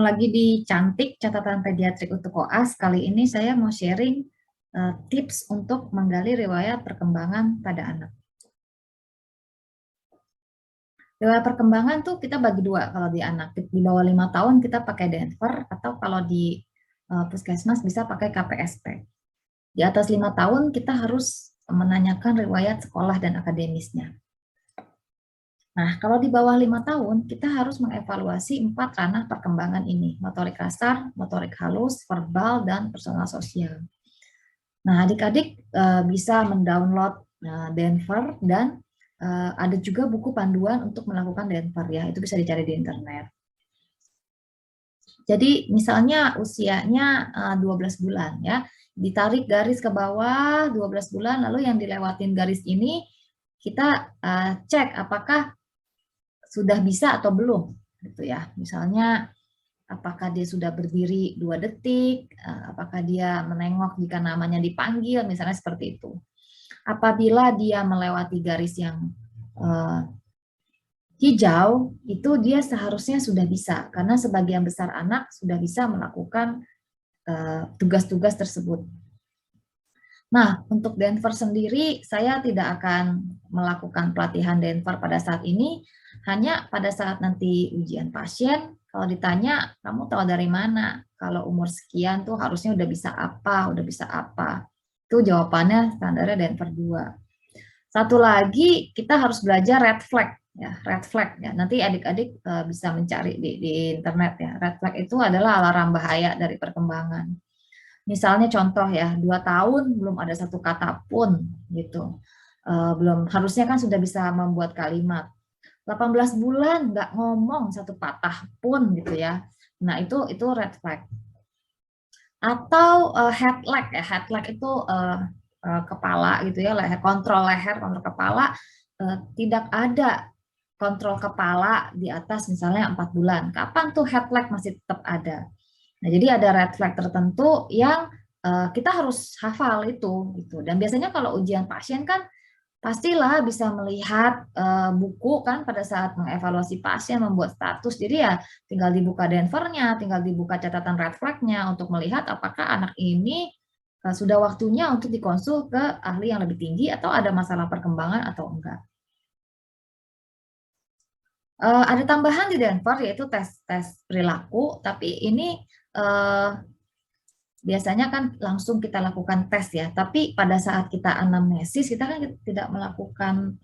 Lagi di Cantik Catatan Pediatrik untuk koas, kali ini saya mau sharing tips untuk menggali riwayat perkembangan pada anak. Riwayat perkembangan tuh kita bagi dua kalau di anak. Di bawah 5 tahun kita pakai Denver, atau kalau di puskesmas bisa pakai KPSP. Di atas 5 tahun kita harus menanyakan riwayat sekolah dan akademisnya. Nah, kalau di bawah 5 tahun, kita harus mengevaluasi 4 ranah perkembangan ini: motorik kasar, motorik halus, verbal, dan personal sosial. Nah, adik-adik bisa mendownload Denver, dan ada juga buku panduan untuk melakukan Denver ya, itu bisa dicari di internet. Jadi misalnya usianya 12 bulan ya, ditarik garis ke bawah 12 bulan, lalu yang dilewatin garis ini kita cek apakah sudah bisa atau belum gitu ya. Misalnya apakah dia sudah berdiri 2 detik, apakah dia menengok jika namanya dipanggil, misalnya seperti itu. Apabila dia melewati garis yang hijau, itu dia seharusnya sudah bisa, karena sebagian besar anak sudah bisa melakukan tugas-tugas tersebut. Nah, untuk Denver sendiri, saya tidak akan melakukan pelatihan Denver pada saat ini, hanya pada saat nanti ujian pasien. Kalau ditanya, kamu tahu dari mana? Kalau umur sekian tuh harusnya udah bisa apa, udah bisa apa. Itu jawabannya standarnya Denver 2. Satu lagi, kita harus belajar red flag. Ya, red flag ya. Nanti adik-adik bisa mencari di internet ya. Red flag itu adalah alarm bahaya dari perkembangan. Misalnya contoh ya, 2 tahun belum ada satu kata pun gitu. Belum, harusnya kan sudah bisa membuat kalimat. 18 bulan nggak ngomong satu patah pun gitu ya. Nah, itu red flag. Atau head lag ya. Head lag itu kepala gitu ya, kontrol leher, kontrol kepala, tidak ada kontrol kepala di atas misalnya 4 bulan. Kapan tuh head lag masih tetap ada? Nah, jadi ada red flag tertentu yang kita harus hafal itu gitu. Dan biasanya kalau ujian pasien kan pastilah bisa melihat buku kan pada saat mengevaluasi pasien, membuat status. Jadi ya tinggal dibuka Denver-nya, tinggal dibuka catatan red flag-nya untuk melihat apakah anak ini sudah waktunya untuk dikonsul ke ahli yang lebih tinggi atau ada masalah perkembangan atau enggak. Ada tambahan di Denver yaitu tes perilaku, tapi ini biasanya kan langsung kita lakukan tes ya, tapi pada saat kita anamnesis kita kan tidak melakukan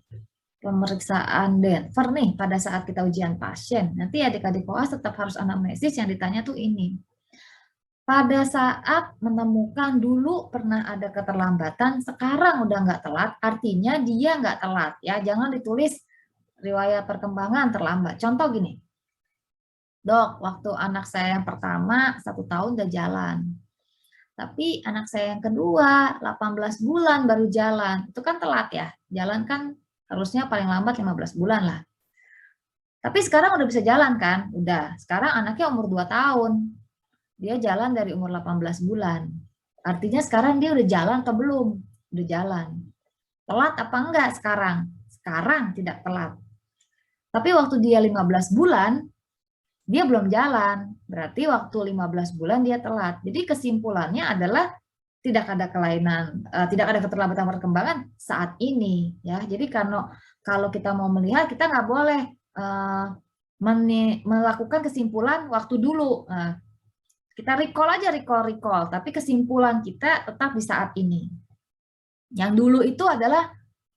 pemeriksaan Denver nih pada saat kita ujian pasien. Nanti adik-adik koas tetap harus anamnesis, yang ditanya tuh ini. Pada saat menemukan dulu pernah ada keterlambatan, sekarang udah nggak telat, artinya dia nggak telat ya. Jangan ditulis riwayat perkembangan terlambat. Contoh gini, dok, waktu anak saya yang pertama 1 tahun udah jalan. Tapi anak saya yang kedua 18 bulan baru jalan. Itu kan telat ya. Jalan kan harusnya paling lambat 15 bulan lah. Tapi sekarang udah bisa jalan kan? Udah. Sekarang anaknya umur 2 tahun. Dia jalan dari umur 18 bulan. Artinya sekarang dia udah jalan atau belum? Udah jalan. Telat apa enggak sekarang? Sekarang tidak telat. Tapi waktu dia 15 bulan, dia belum jalan. Berarti waktu 15 bulan dia telat. Jadi kesimpulannya adalah tidak ada kelainan, tidak ada keterlambatan perkembangan saat ini ya. Jadi kalau kita mau melihat, kita nggak boleh melakukan kesimpulan waktu dulu. Kita recall aja, recall, tapi kesimpulan kita tetap di saat ini. Yang dulu itu adalah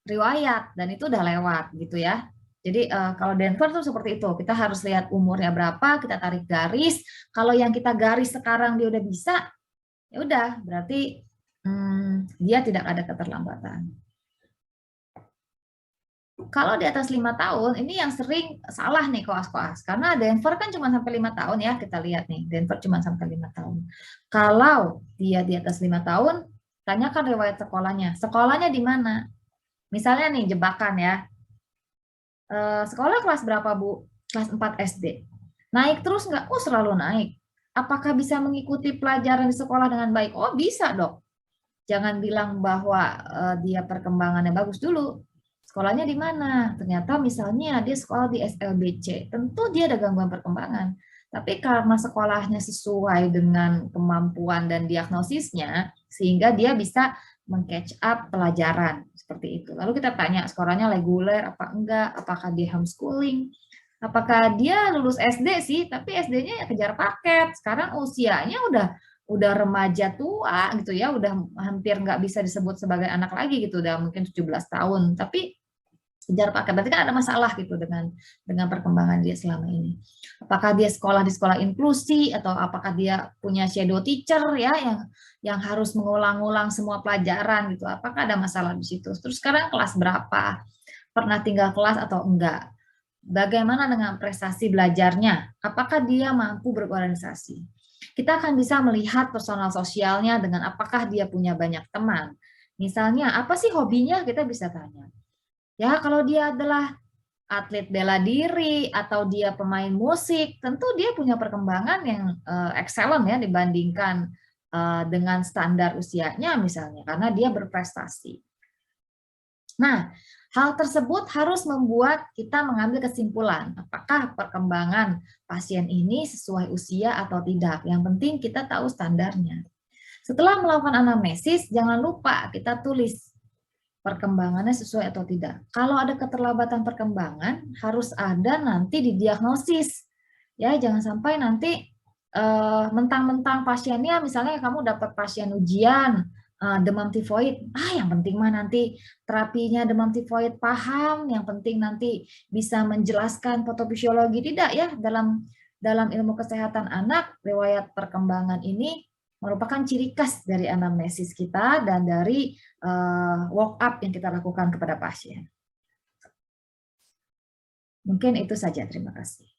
riwayat dan itu udah lewat gitu ya. Jadi kalau Denver tuh seperti itu, kita harus lihat umurnya berapa, kita tarik garis. Kalau yang kita garis sekarang dia udah bisa, ya udah berarti dia tidak ada keterlambatan. Kalau di atas 5 tahun, ini yang sering salah nih koas-koas. Karena Denver kan cuma sampai 5 tahun ya, kita lihat nih. Denver cuma sampai 5 tahun. Kalau dia di atas 5 tahun, tanyakan riwayat sekolahnya. Sekolahnya di mana? Misalnya nih, jebakan ya. Sekolah kelas berapa, Bu? Kelas 4 SD. Naik terus nggak? Oh, selalu naik. Apakah bisa mengikuti pelajaran di sekolah dengan baik? Oh, bisa, Dok. Jangan bilang bahwa dia perkembangannya bagus dulu. Sekolahnya di mana? Ternyata misalnya dia sekolah di SLBC. Tentu dia ada gangguan perkembangan. Tapi karena sekolahnya sesuai dengan kemampuan dan diagnosisnya, sehingga dia bisa meng-catch up pelajaran seperti itu. Lalu kita tanya skornya reguler apa enggak, apakah dia homeschooling, apakah dia lulus SD sih, tapi SD-nya ya kejar paket. Sekarang usianya udah remaja tua gitu ya, udah hampir nggak bisa disebut sebagai anak lagi gitu, udah mungkin 17 tahun. Tapi kejar paket berarti kan ada masalah gitu dengan perkembangan dia selama ini. Apakah dia sekolah di sekolah inklusi atau apakah dia punya shadow teacher ya yang harus mengulang-ulang semua pelajaran gitu. Apakah ada masalah di situ? Terus sekarang kelas berapa? Pernah tinggal kelas atau enggak? Bagaimana dengan prestasi belajarnya? Apakah dia mampu berorganisasi? Kita akan bisa melihat personal sosialnya dengan apakah dia punya banyak teman. Misalnya, apa sih hobinya? Kita bisa tanya. Ya, kalau dia adalah atlet bela diri atau dia pemain musik, tentu dia punya perkembangan yang excellent ya dibandingkan dengan standar usianya misalnya, karena dia berprestasi. Nah, hal tersebut harus membuat kita mengambil kesimpulan, apakah perkembangan pasien ini sesuai usia atau tidak. Yang penting kita tahu standarnya. Setelah melakukan anamnesis, jangan lupa kita tulis perkembangannya sesuai atau tidak. Kalau ada keterlambatan perkembangan, harus ada nanti didiagnosis. Ya, jangan sampai nanti mentang-mentang pasiennya, misalnya kamu dapat pasien ujian demam tifoid, yang penting mah nanti terapinya demam tifoid paham, yang penting nanti bisa menjelaskan patofisiologi, tidak ya, dalam ilmu kesehatan anak, riwayat perkembangan ini merupakan ciri khas dari anamnesis kita dan dari walk up yang kita lakukan kepada pasien. Mungkin itu saja, terima kasih.